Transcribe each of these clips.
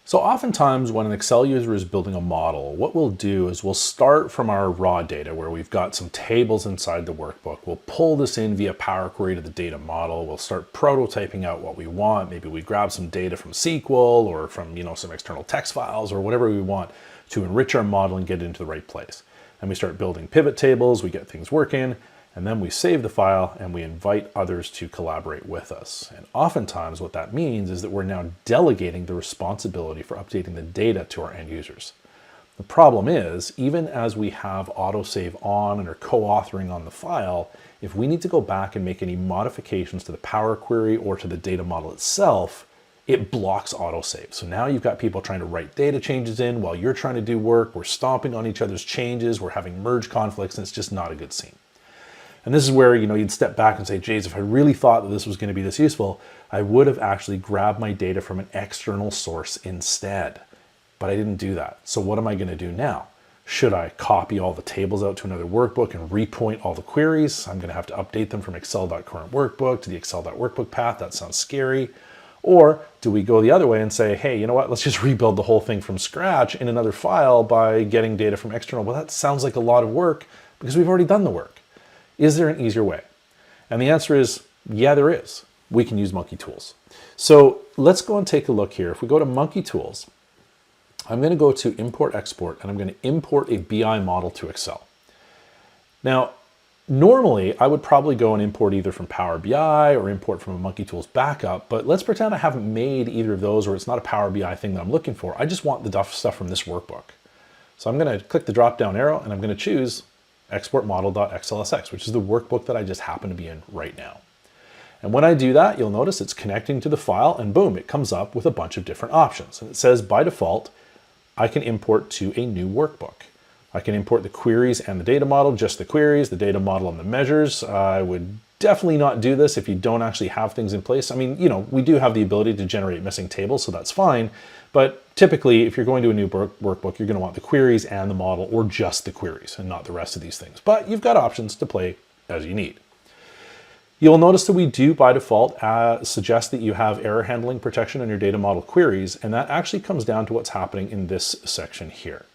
So oftentimes when an Excel user is building a model, what we'll do is we'll start from our raw data where we've got some tables inside the workbook. We'll pull this in via Power Query to the data model. We'll start prototyping out what we want. Maybe we grab some data from SQL or from some external text files or whatever we want to enrich our model and get it into the right place. And we start building pivot tables, we get things working, and then we save the file and we invite others to collaborate with us. And oftentimes what that means is that we're now delegating the responsibility for updating the data to our end users. The problem is, even as we have autosave on and are co-authoring on the file, if we need to go back and make any modifications to the Power Query or to the data model itself, it blocks autosave. So now you've got people trying to write data changes in while you're trying to do work. We're stomping on each other's changes. We're having merge conflicts, and it's just not a good scene. And this is where you'd step back and say, geez, if I really thought that this was going to be this useful, I would have actually grabbed my data from an external source instead. But I didn't do that. So what am I going to do now? Should I copy all the tables out to another workbook and repoint all the queries? I'm going to have to update them from excel.currentworkbook to the excel.workbook path. That sounds scary. Or do we go the other way and say, hey, you know what? Let's just rebuild the whole thing from scratch in another file by getting data from external. Well, that sounds like a lot of work because we've already done the work. Is there an easier way? And the answer is, yeah, there is. We can use Monkey Tools. So let's go and take a look here. If we go to Monkey Tools, I'm going to go to Import Export, and I'm going to import a BI model to Excel. Now, normally I would probably go and import either from Power BI or import from a Monkey Tools backup, but let's pretend I haven't made either of those or it's not a Power BI thing that I'm looking for. I just want the stuff from this workbook. So I'm going to click the drop down arrow and I'm going to choose export model.xlsx, which is the workbook that I just happen to be in right now. And when I do that, you'll notice it's connecting to the file and boom, it comes up with a bunch of different options. And it says by default, I can import to a new workbook. I can import the queries and the data model, just the queries, the data model and the measures. I would definitely not do this if you don't actually have things in place. I mean, we do have the ability to generate missing tables, so that's fine. But typically, if you're going to a new workbook, you're going to want the queries and the model or just the queries and not the rest of these things. But you've got options to play as you need. You'll notice that we do, by default, suggest that you have error handling protection on your data model queries, and that actually comes down to what's happening in this section here.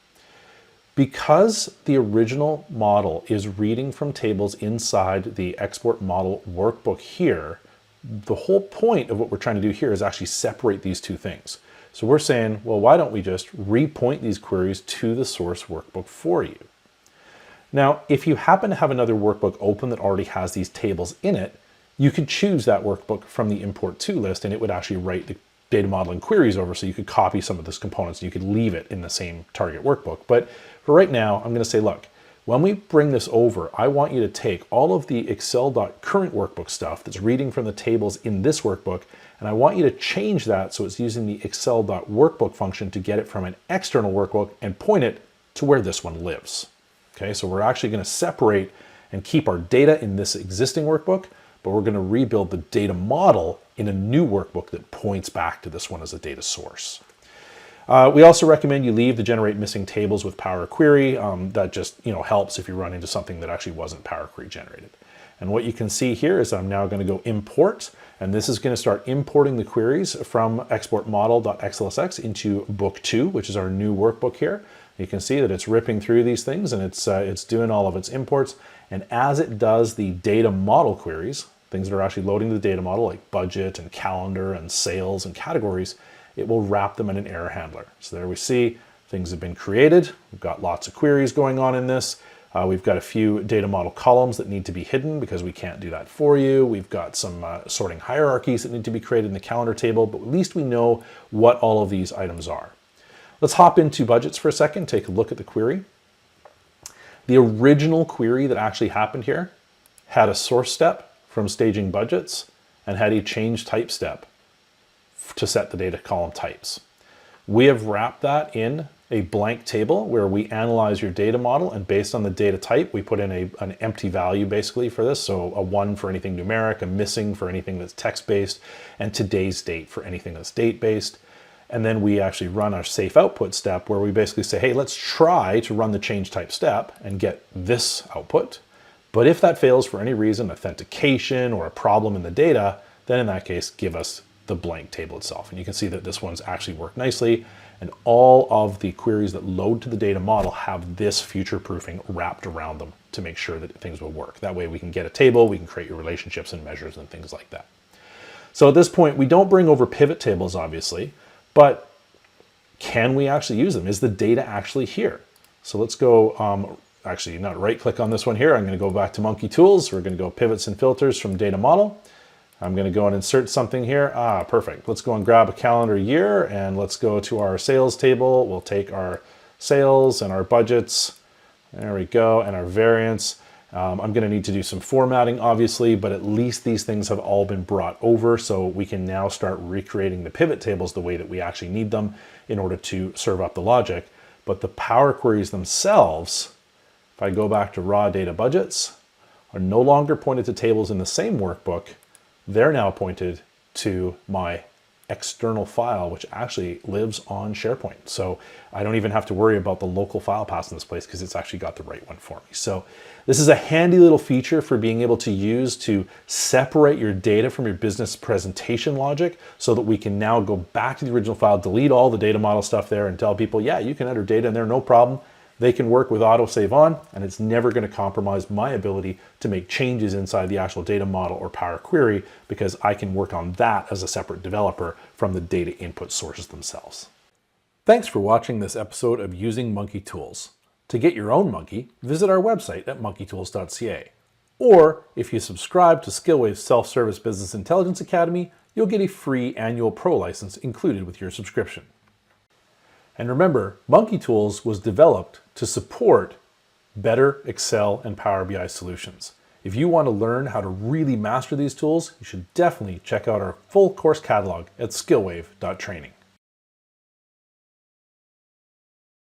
Because the original model is reading from tables inside the export model workbook here, the whole point of what we're trying to do here is actually separate these two things. So we're saying, well, why don't we just repoint these queries to the source workbook for you? Now, if you happen to have another workbook open that already has these tables in it, you could choose that workbook from the import to list and it would actually write the data model and queries over, so you could copy some of those components and you could leave it in the same target workbook. But for right now, I'm going to say, look, when we bring this over, I want you to take all of the excel.current workbook stuff that's reading from the tables in this workbook, and I want you to change that so it's using the excel.workbook function to get it from an external workbook and point it to where this one lives. Okay, so we're actually going to separate and keep our data in this existing workbook, but we're going to rebuild the data model in a new workbook that points back to this one as a data source. We also recommend you leave the generate missing tables with Power Query. That just helps if you run into something that actually wasn't Power Query generated. And what you can see here is I'm now going to go import, and this is going to start importing the queries from export model.xlsx into book 2, which is our new workbook here. You can see that it's ripping through these things and it's doing all of its imports. And as it does the data model queries, things that are actually loading the data model like budget and calendar and sales and categories, it will wrap them in an error handler. So there we see things have been created. We've got lots of queries going on in this. We've got a few data model columns that need to be hidden because we can't do that for you. We've got some sorting hierarchies that need to be created in the calendar table, but at least we know what all of these items are. Let's hop into budgets for a second, take a look at the query. The original query that actually happened here had a source step from staging budgets and had a change type step to set the data column types. We have wrapped that in a blank table where we analyze your data model, and based on the data type, we put in an empty value basically for this. So a 1 for anything numeric, a missing for anything that's text-based, and today's date for anything that's date-based. And then we actually run our safe output step where we basically say, hey, let's try to run the change type step and get this output. But if that fails for any reason, authentication or a problem in the data, then in that case, give us the blank table itself. And you can see that this one's actually worked nicely. And all of the queries that load to the data model have this future proofing wrapped around them to make sure that things will work. That way we can get a table, we can create your relationships and measures and things like that. So at this point, we don't bring over pivot tables, obviously, but can we actually use them? Is the data actually here? So let's go, actually not right click on this one here. I'm going to go back to Monkey Tools. We're going to go pivots and filters from data model. I'm going to go and insert something here. Perfect. Let's go and grab a calendar year and let's go to our sales table. We'll take our sales and our budgets. There we go. And our variance. I'm going to need to do some formatting, obviously, but at least these things have all been brought over, so we can now start recreating the pivot tables the way that we actually need them in order to serve up the logic. But the Power Queries themselves, if I go back to raw data budgets, are no longer pointed to tables in the same workbook. They're now pointed to my external file, which actually lives on SharePoint. So I don't even have to worry about the local file path in this place because it's actually got the right one for me. So this is a handy little feature for being able to use to separate your data from your business presentation logic so that we can now go back to the original file, delete all the data model stuff there and tell people, yeah, you can enter data in there, no problem. They can work with autosave on, and it's never going to compromise my ability to make changes inside the actual data model or Power Query because I can work on that as a separate developer from the data input sources themselves. Thanks for watching this episode of Using Monkey Tools. To get your own monkey, visit our website at monkeytools.ca. Or if you subscribe to Skillwave's Self-Service Business Intelligence Academy, you'll get a free annual pro license included with your subscription. And remember, Monkey Tools was developed to support better Excel and Power BI solutions. If you want to learn how to really master these tools, you should definitely check out our full course catalog at skillwave.training.